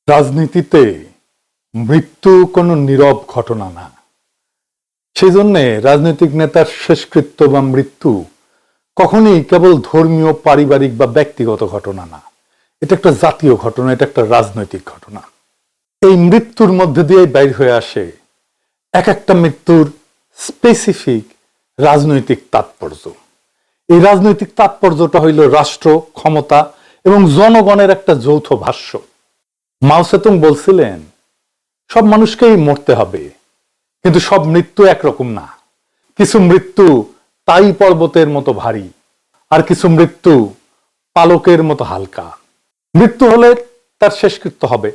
রাজনীতিতে মৃত্যু কোনো নীরব ঘটনা না। সেই জন্য রাজনৈতিক নেতার শেষকৃত্য বা মৃত্যু কখনোই কেবল ধর্মীয়, পারিবারিক বা ব্যক্তিগত ঘটনা না। এটা একটা জাতীয় ঘটনা, এটা একটা রাজনৈতিক ঘটনা। এই মৃত্যুর মধ্যে দিয়ে বাইর হয়ে আসে এক একটা মৃত্যুর স্পেসিফিক রাজনৈতিক তাৎপর্য। এই রাজনৈতিক তাৎপর্যটা হইল রাষ্ট্র, ক্ষমতা এবং জনগণের একটা যৌথ ভাষ্য। মাও সেতুং বলছিলেন, সব মানুষকেই মরতে হবে, কিন্তু সব মৃত্যু একরকম না। কিছু মৃত্যু তাই পর্বতের মতো ভারী, আর কিছু মৃত্যু পালকের মতো হালকা। মৃত্যু হলে তার শেষকৃত্য হবে।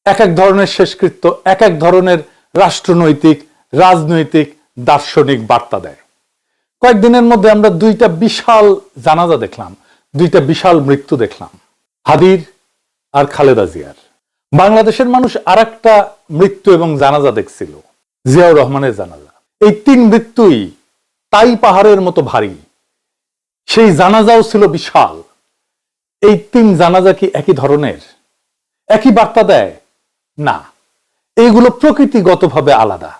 এক এক ধরনের শেষকৃত্য এক এক ধরনের রাষ্ট্রনৈতিক, রাজনৈতিক, দার্শনিক বার্তা দেয়। কয়েকদিনের মধ্যে আমরা দুইটা বিশাল জানাজা দেখলাম, দুইটা বিশাল মৃত্যু দেখলাম, হাদির আর খালেদা জিয়ার। বাংলাদেশের মানুষ আর একটা মৃত্যু এবং জানাজা দেখছিল, জিয়াউর রহমানের জানাজা। এই তিন মৃত্যুই তাই পাহাড়ের মতো ভারী, সেই জানাজাও ছিল বিশাল। এই তিন জানাজা কি একই ধরনের, একই বার্তা দেয়? না, এইগুলো প্রকৃতিগতভাবে আলাদা।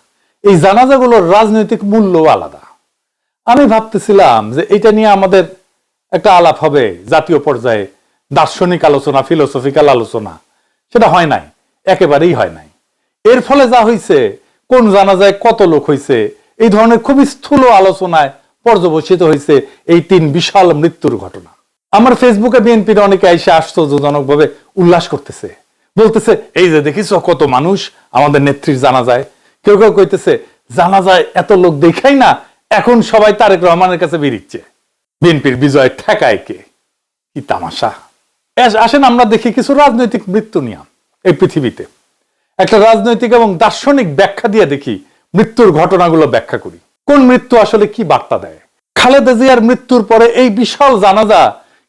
এই জানাজাগুলোর রাজনৈতিক মূল্যও আলাদা। আমি ভাবতেছিলাম যে এটা নিয়ে আমাদের একটা আলাপ হবে জাতীয় পর্যায়ে, দার্শনিক আলোচনা, ফিলোসফিক্যাল আলোচনা। সেটা হয় নাই, একেবারেই হয় নাই। এর ফলে যা হয়েছে, কোন জানাজায় কত লোক হয়েছে, এই ধরনের খুবই স্থূল আলোচনায় পর্যবসিত হয়েছে এই তিন বিশাল মৃত্যুর ঘটনা। আমার ফেসবুকে বিএনপির অনেকে এসে আশ্চর্যজনক ভাবে উল্লাস করতেছে, বলতেছে এই যে দেখিস কত মানুষ আমাদের নেত্রীর জানাজায়। কেউ কেউ কইতেছে জানাজায় এত লোক দেখাই না, এখন সবাই তারেক রহমানের কাছে বেরিচ্ছে, বিএনপির বিজয় ঠেকায় কে। কি তামাশা! আসেন আমরা দেখি কিছু রাজনৈতিক মৃত্যু নিয়ে এই পৃথিবীতে। একটা রাজনৈতিক এবং দার্শনিক ব্যাখ্যা দিয়ে দেখি, মৃত্যুর ঘটনাগুলো ব্যাখ্যা করি, কোন মৃত্যু আসলে কি বার্তা দেয়। খালেদা জিয়ার মৃত্যুর পরে এই বিশাল জানাজা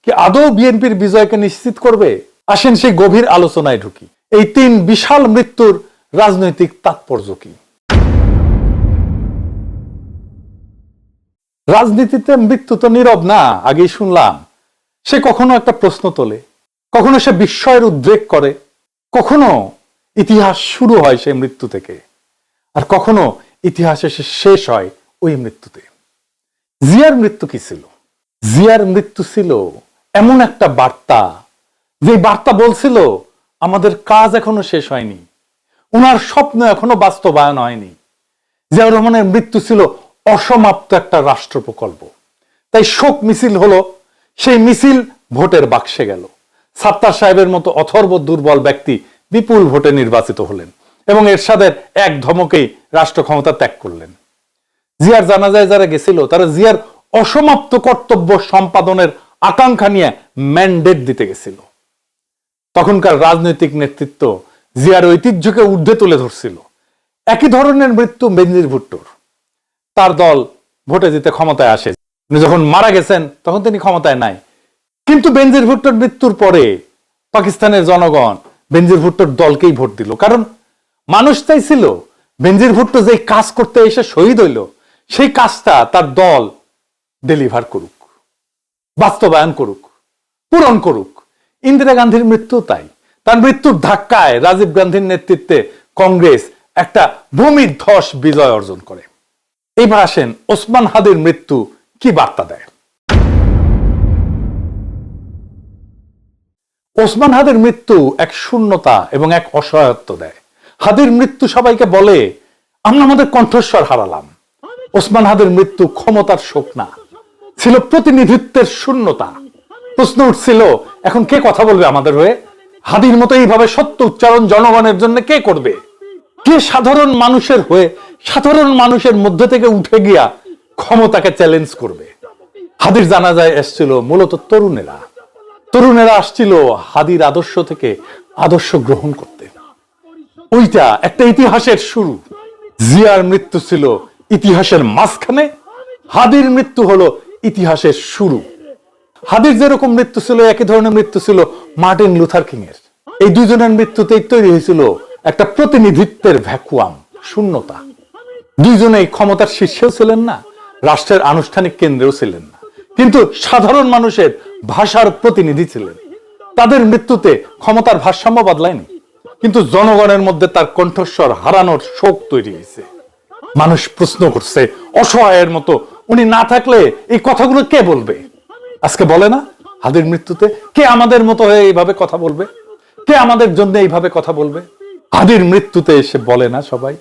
কি আদৌ বিএনপির বিজয়কে নিশ্চিত করবে? আসেন সেই গভীর আলোচনায় ঢুকি। এই তিন বিশাল মৃত্যুর রাজনৈতিক তাৎপর্য কি? রাজনীতিতে মৃত্যু তো নীরব না, আগেই শুনলাম। সে কখনো একটা প্রশ্ন তোলে, কখনো সে বিস্ময়ের উদ্রেক করে, কখনো ইতিহাস শুরু হয় সেই মৃত্যু থেকে, আর কখনো ইতিহাস এসে শেষ হয় ওই মৃত্যুতে। জিয়ার মৃত্যু কি ছিল? জিয়ার মৃত্যু ছিল এমন একটা বার্তা, যে বার্তা বলছিল আমাদের কাজ এখনো শেষ হয়নি, উনার স্বপ্ন এখনো বাস্তবায়ন হয়নি। জিয়াউর রহমানের মৃত্যু ছিল অসমাপ্ত একটা রাষ্ট্র প্রকল্প। তাই শোক মিছিল হলো, সেই মিছিল ভোটের বাক্সে গেল। সাত্তার সাহেবের মতো অথর্ব দুর্বল ব্যক্তি বিপুল ভোটে নির্বাচিত হলেন এবং এরশাদের এক ধমকেই রাষ্ট্র ক্ষমতা ত্যাগ করলেন। জিয়ার জানাজায় যারা গেছিল তারা জিয়ার অসমাপ্ত কর্তব্য সম্পাদনের আকাঙ্ক্ষা নিয়ে ম্যান্ডেট দিতে গেছিল। তখনকার রাজনৈতিক নেতৃত্ব জিয়ার ঐতিহ্যকে ঊর্ধ্বে তুলে ধরছিল। একই ধরনের মৃত্যু বেনজির ভুট্টোর। তার দল ভোটে জিতে ক্ষমতায় আসে, যখন মারা গেছেন তখন তিনি ক্ষমতায় নাই। কিন্তু বেনজির ভুট্টোর মৃত্যুর পরে পাকিস্তানের জনগণ বেনজির ভুট্টোর দলকেই ভোট দিল, কারণ মানুষ চাইছিল বেনজির ভুট্টো যে কাজ করতে এসে শহীদ হইল, সেই কাজটা তার দল ডেলিভার করুক, বাস্তবায়ন করুক, পূরণ করুক। ইন্দিরা গান্ধীর মৃত্যু তাই। তার মৃত্যুর ধাক্কায় রাজীব গান্ধীর নেতৃত্বে কংগ্রেস একটা ভূমিধ্বস বিজয় অর্জন করে। এইবার আসেন ওসমান হাদির মৃত্যু কি বার্তা দেয়। ওসমান হাদির মৃত্যু এক শূন্যতা এবং এক অসহায়ত্ব দেয়। হাদির মৃত্যু সবাইকে বলে আমরা আমাদের কণ্ঠস্বর হারালাম। ওসমান হাদির মৃত্যু ক্ষমতার শোক না, ছিল প্রতিনিধিত্বের শূন্যতা। প্রশ্ন উঠছিল এখন কে কথা বলবে আমাদের হয়ে? হাদির মতো এইভাবে সত্য উচ্চারণ জনগণের জন্য কে করবে? কে সাধারণ মানুষের হয়ে, সাধারণ মানুষের মধ্যে থেকে উঠে গিয়া ক্ষমতাকে চ্যালেঞ্জ করবে? হাদির জানাজায় এসেছিল মূলত তরুণেরা। তরুণেরা আসছিল হাদির আদর্শ থেকে আদর্শ গ্রহণ করতে। ওইটা একটা ইতিহাসের শুরু। জিয়ার মৃত্যু ছিল ইতিহাসের মাঝখানে, হাদির মৃত্যু হলো ইতিহাসের শুরু। হাদির যেরকম মৃত্যু ছিল, একই ধরনের মৃত্যু ছিল মার্টিন লুথার কিং এর। এই দুজনের মৃত্যুতেই তৈরি হয়েছিল একটা প্রতিনিধিত্বের ভ্যাকুয়াম, শূন্যতা। দুইজনেই ক্ষমতার শীর্ষেও ছিলেন না, রাষ্ট্রের আনুষ্ঠানিক কেন্দ্রেও ছিলেন না, কিন্তু সাধারণ মানুষের ভাষার প্রতিনিধি ছিলেন। তাদের মৃত্যুতে ক্ষমতার ভারসাম্য বদলায়নি, কিন্তু জনগণের মধ্যে তার কণ্ঠস্বর হারানোর শোক তৈরি হয়েছে। মানুষ প্রশ্ন করছে অসহায়ের মতো, উনি না থাকলে এই কথাগুলো কে বলবে? আজকে বলে না, হাদির মৃত্যুতে কে আমাদের মতো হয়ে এইভাবে কথা বলবে, কে আমাদের জন্য এইভাবে কথা বলবে? হাদির মৃত্যুতে এসে বলে না সবাই,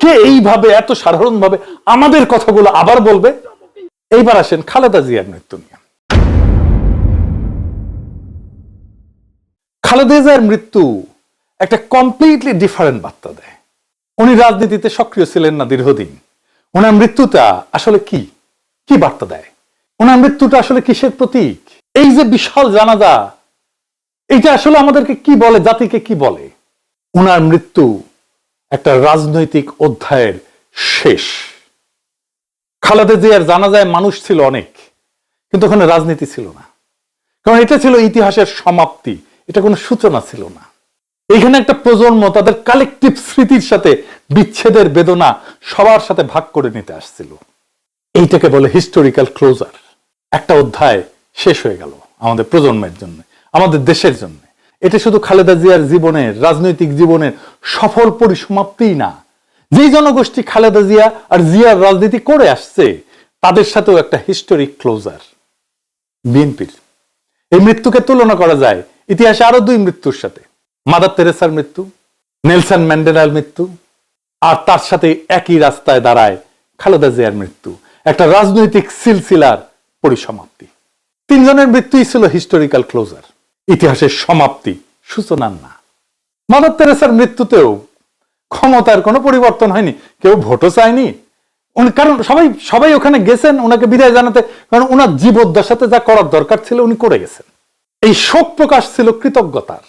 কে এইভাবে এত সাধারণভাবে আমাদের কথাগুলো আবার বলবে? এইবার আসেন খালেদা জিয়ার মৃত্যু নিয়ে। খালেদা জিয়ার মৃত্যু একটা কমপ্লিটলি ডিফারেন্ট বার্তা দেয়। উনি রাজনীতিতে সক্রিয় ছিলেন না দীর্ঘদিন, ওনার মৃত্যুটা আসলে কি কি বার্তা দেয়? ওনার মৃত্যুটা আসলে কিসের প্রতীক? এই যে বিশাল জানাজা, এইটা আসলে আমাদেরকে কি বলে, জাতিকে কি বলে? ওনার মৃত্যু একটা রাজনৈতিক অধ্যায়ের শেষ। খালেদা জিয়ার জানাজায় মানুষ ছিল অনেক, কিন্তু ওখানে রাজনীতি ছিল না, কারণ এটা ছিল ইতিহাসের সমাপ্তি, এটা কোনো সূচনা ছিল না। এখানে একটা প্রজন্ম তাদের কালেকটিভ স্মৃতির সাথে বিচ্ছেদের বেদনা সবার সাথে ভাগ করে নিতে আসছিল। এইটাকে বলে হিস্টোরিক্যাল ক্লোজার। একটা অধ্যায় শেষ হয়ে গেল আমাদের প্রজন্মের জন্য, আমাদের দেশের জন্য। এটা শুধু খালেদা জিয়ার জীবনের, রাজনৈতিক জীবনের সফল পরিসমাপ্তিই না, যেই জনগোষ্ঠী খালেদা জিয়া আর জিয়ার রাজনীতি করে আসছে তাদের সাথেও একটা হিস্টোরিক ক্লোজার। বিএনপির এই মৃত্যুকে তুলনা করা যায় ইতিহাসে আরো দুই মৃত্যুর সাথে, মাদার তেরেসার মৃত্যু, নেলসন ম্যান্ডেলার মৃত্যু, আর তার সাথে একই রাস্তায় দাঁড়ায় খালেদা জিয়ার মৃত্যু, একটা রাজনৈতিক সিলসিলার পরিসমাপ্তি। তিনজনের মৃত্যুই ছিল হিস্টোরিক্যাল ক্লোজার, ইতিহাসের সমাপ্তি, সূচনার না। মাদার তেরেসার মৃত্যুতেও ক্ষমতার কোনো পরিবর্তন হয়নি, কেউ ভোটও চায়নি, কারণ সবাই ওখানে গেছেন ওনাকে বিদায় জানাতে, কারণ ওনার জীবদ্দশাতে যা করার দরকার ছিল উনি করে গেছেন। এই শোক প্রকাশ ছিল কৃতজ্ঞতার।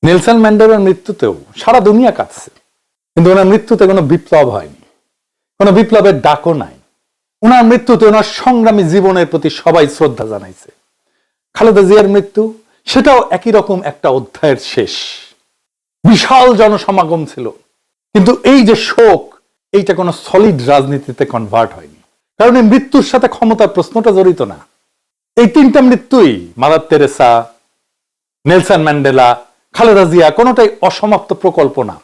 নেলসন ম্যান্ডেলার মৃত্যুতেও সারা দুনিয়া কাঁদছে, কিন্তু ওনার মৃত্যুতে কোনো বিপ্লব হয়নি, কোনো বিপ্লবের ডাকও নাই। ওনার মৃত্যুতে ওনার সংগ্রামী জীবনের প্রতি সবাই শ্রদ্ধা জানাইছে। খালেদা জিয়ার মৃত্যু, সেটাও একই রকম একটা অধ্যায়ের শেষ। বিশাল জনসমাগম ছিল, কিন্তু এই যে শোক, এইটা কোনো সলিড রাজনীতিতে কনভার্ট হয়নি, কারণ এই মৃত্যুর সাথে ক্ষমতার প্রশ্নটা জড়িত না। এই তিনটা মৃত্যুই, Mother Teresa, Nelson Mandela, Khaleda Zia, কোনোটাই অসমাপ্ত প্রকল্প না।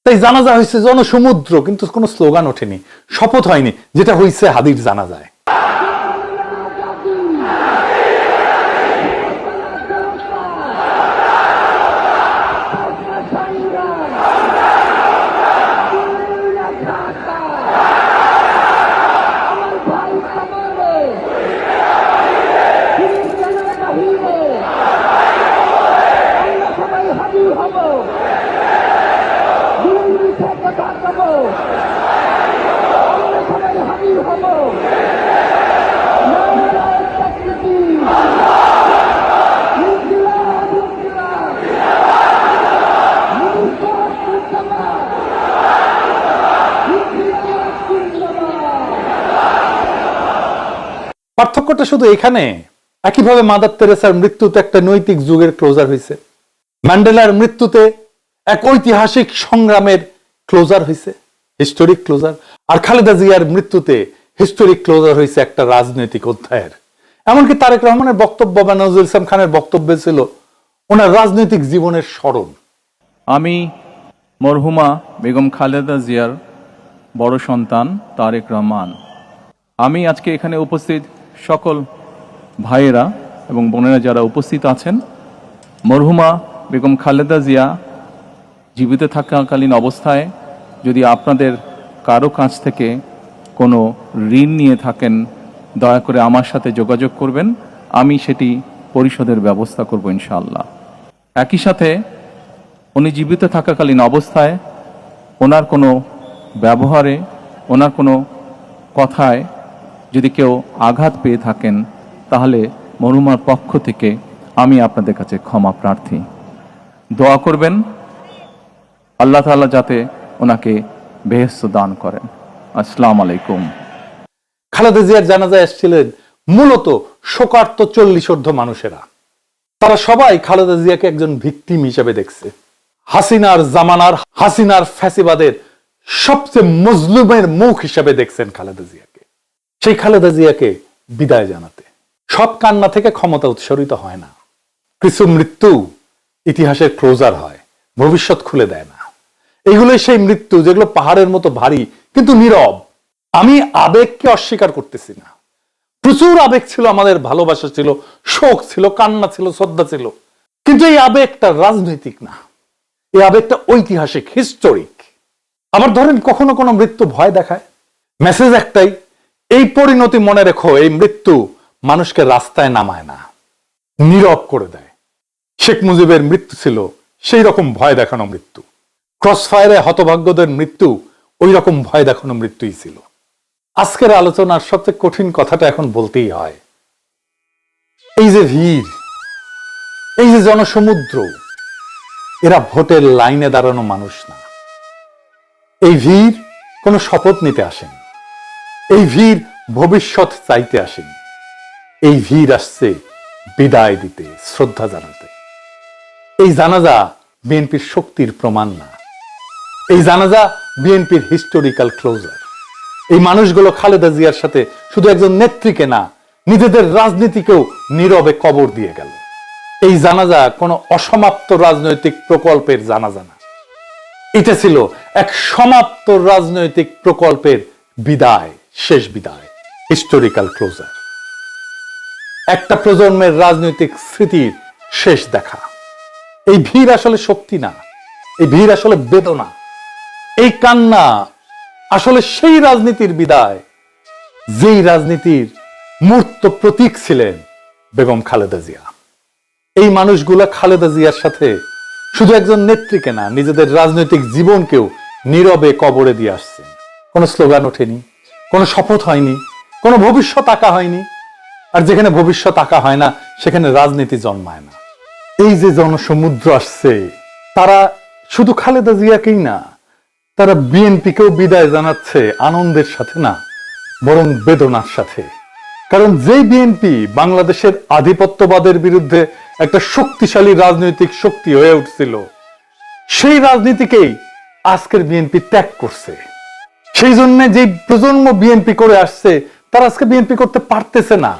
তাই জানাজা হয়েছে জনসমুদ্র, কিন্তু কোনো স্লোগান ওঠেনি, শপথ হয়নি, যেটা হয়েছে হাদির জানাজায়। পার্থক্যটা শুধু এখানে, একইভাবে মাদার তেরেসার মৃত্যুতে একটা নৈতিক যুগের ক্লোজার হয়েছে, ম্যান্ডেলার মৃত্যুতে এক ঐতিহাসিক সংগ্রামের ক্লোজার হয়েছে, হিস্টোরিক ক্লোজার, আর খালেদা জিয়ার মৃত্যুতে হিস্টোরিক ক্লোজার হয়েছে একটা রাজনৈতিক অধ্যায়ের। এমনকি তারেক রহমানের বক্তব্য বা নজরুল ইসলাম খানের বক্তব্য ছিল ওনার রাজনৈতিক জীবনের স্মরণ। আমি মরহুমা বেগম খালেদা জিয়ার বড় সন্তান তারেক রহমান। আমি আজকে এখানে উপস্থিত সকল ভাইয়েরা এবং বোনেরা যারা উপস্থিত আছেন, মরহুমা বেগম খালেদা জিয়া জীবিত থাকাকালীন অবস্থায় যদি আপনাদের কারো কাছ থেকে কোনো ঋণ নিয়ে থাকেন, দয়া করে আমার সাথে যোগাযোগ করবেন, আমি সেটি পরিশোধের ব্যবস্থা করব ইনশাআল্লাহ। একই সাথে উনি জীবিত থাকাকালীন অবস্থায় ওনার কোনো ব্যবহারে, ওনার কোনো কথায় যদি কেউ আঘাত পেয়ে থাকেন, তাহলে মরহুমার পক্ষ থেকে আমি আপনাদের কাছে ক্ষমা প্রার্থী। দোয়া করবেন আল্লাহ তাআলা যাতে ওনাকে বেহেশত দান করেন। আসসালামু আলাইকুম। খালেদা জিয়ার জানাজায় এসেছিলেন মূলত শোকার্ত 40 ঊর্ধ্ব মানুষেরা। তারা সবাই খালেদা জিয়াকে একজন ভিকটিম হিসেবে দেখছে, হাসিনার জামানার, হাসিনার ফ্যাসিবাদের সবচেয়ে মজলুমের মুখ হিসেবে দেখছেন খালেদা জিয়াকে। সেই খালেদা জিয়াকে বিদায় জানাতে সব কান্না থেকে ক্ষমতা উৎসরিত হয় না, কিছু মৃত্যু ইতিহাসের ক্লোজার হয়, ভবিষ্যৎ খুলে দেয় না। এগুলোই সেই মৃত্যু যেগুলো পাহাড়ের মতো ভারী কিন্তু নীরব। আমি আবেগকে অস্বীকার করতেছি না, প্রচুর আবেগ ছিল, আমাদের ভালোবাসা ছিল, শোক ছিল, কান্না ছিল, শ্রদ্ধা ছিল, কিন্তু এই আবেগটা রাজনৈতিক না, এই আবেগটা ঐতিহাসিক, হিস্টোরিক। আবার ধরেন কখনো কোনো মৃত্যু ভয় দেখায়, মেসেজ একটাই, এই পরিণতি মনে রেখো, এই মৃত্যু মানুষকে রাস্তায় নামায় না, নীরব করে দেয়। শেখ মুজিবের মৃত্যু ছিল সেই রকম ভয় দেখানো মৃত্যু, ক্রসফায়ারে হতভাগ্যদের মৃত্যু ওই রকম ভয় দেখানো মৃত্যুই ছিল। আজকের আলোচনার সবচেয়ে কঠিন কথাটা এখন বলতেই হয়, এই যে ভিড়, এই যে জনসমুদ্র, এরা ভোটের লাইনে দাঁড়ানো মানুষ না। এই ভিড় কোনো শপথ নিতে আসেন, এই ভিড় ভবিষ্যৎ চাইতে আসেন, এই ভিড় আসছে বিদায় দিতে, শ্রদ্ধা জানাতে। এই জানাজা বিএনপির শক্তির প্রমাণ না, এই জানাজা বিএনপির হিস্টোরিক্যাল ক্লোজার। এই মানুষগুলো খালেদা জিয়ার সাথে শুধু একজন নেত্রীকে না, নিজেদের রাজনীতিকেও নীরবে কবর দিয়ে গেল। এই জানাজা কোনো অসমাপ্ত রাজনৈতিক প্রকল্পের জানাজা না, এটা ছিল এক সমাপ্ত রাজনৈতিক প্রকল্পের বিদায়, শেষ বিদায়, হিস্টোরিক্যাল ক্লোজার। একটা প্রজন্মের রাজনৈতিক স্মৃতির শেষ দেখা। এই ভিড় আসলে শক্তি না, এই ভিড় আসলে বেদনা, এই কান্না আসলে সেই রাজনীতির বিদায়, যেই রাজনীতির মূর্ত প্রতীক ছিলেন বেগম খালেদা জিয়া। এই মানুষগুলা খালেদা জিয়ার সাথে শুধু একজন নেত্রীকে না, নিজেদের রাজনৈতিক জীবনকেও নীরবে কবরে দিয়ে আসছেন। কোনো স্লোগান ওঠেনি, কোনো শপথ হয়নি, কোনো ভবিষ্যৎ আঁকা হয়নি। আর যেখানে ভবিষ্যৎ আঁকা হয় না, সেখানে রাজনীতি জন্মায় না। এই যে জনসমুদ্র আসছে, তারা শুধু খালেদা জিয়াকেই না, তারা বিএনপিকেও বিদায় জানাচ্ছে আনন্দের সাথে না, বরং বেদনার সাথে। কারণ যেই বিএনপি বাংলাদেশের আধিপত্যবাদের বিরুদ্ধে একটা শক্তিশালী রাজনৈতিক শক্তি হয়ে উঠছিল, সেই রাজনীতিকেই আজকের বিএনপি ত্যাগ করছে। সেই জন্য যে প্রজন্ম বিএনপি করে আসছে, তারা আজকে বিএনপি করতে পারতেছে না।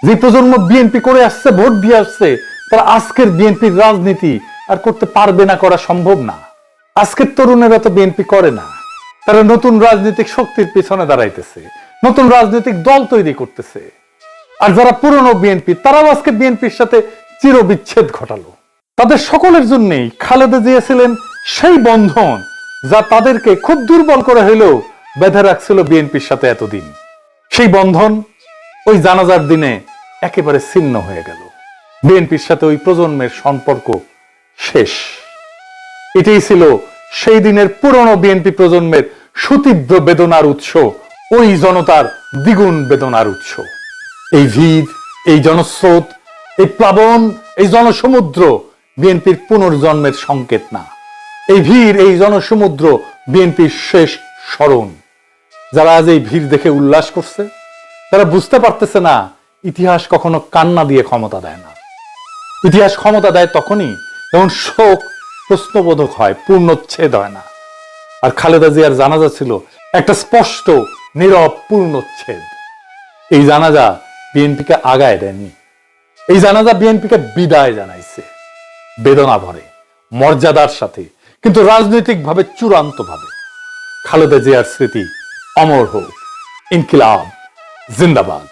যে প্রজন্ম বিএনপি করে আসছে, ভোট দিয়ে আসছে, তারা আজকের বিএনপির রাজনীতি আর করতে পারবে না, করা সম্ভব না। আজকের তরুণেরা তো বিএনপি করে না, তারা নতুন রাজনৈতিক শক্তির পিছনে দাঁড়াইতেছে, নতুন রাজনৈতিক দল তৈরি করতেছে। আর যারা পুরনো বিএনপি, তারাও আজকে বিএনপির সাথে চিরবিচ্ছেদ ঘটালো। তাদের সকলের জন্যই খালেদা জিয়া ছিলেন সেই বন্ধন, যা তাদেরকে খুব দুর্বল করে হইলেও বেঁধে রাখছিল বিএনপির সাথে এতদিন। সেই বন্ধন ওই জানাজার দিনে একেবারে ছিন্ন হয়ে গেল। বিএনপির সাথে ওই প্রজন্মের সম্পর্ক শেষ। এটাই ছিল সেই দিনের পুরনো বিএনপি প্রজন্মের সুতীব্র বেদনার উৎস, ওই জনতার দ্বিগুণ বেদনার উৎস। এই ভিড়, এই জনস্রোত, এই প্লাবন, এই জনসমুদ্র বিএনপির পুনর্জন্মের সংকেত না। এই ভিড়, এই জনসমুদ্র বিএনপির শেষ স্মরণ। যারা আজ এই ভিড় দেখে উল্লাস করছে, তারা বুঝতে পারতেছে না ইতিহাস কখনো কান্না দিয়ে ক্ষমতা দেয় না। ইতিহাস ক্ষমতা দেয় তখনই যখন শোক প্রশ্নবোধক হয়, পূর্ণচ্ছেদ হয় না। আর খালেদা জিয়ার জানাজা ছিল একটা স্পষ্ট নীরব পূর্ণচ্ছেদ। এই জানাজা বিএনপিকে আগায় দেয়নি, এই জানাজা বিএনপিকে বিদায় জানাইছে, বেদনা ভরে, মর্যাদার সাথে, কিন্তু রাজনৈতিক ভাবে চূড়ান্ত ভাবে। খালেদা জিয়ার স্মৃতি অমর হোক। ইনকিলাব জিন্দাবাদ।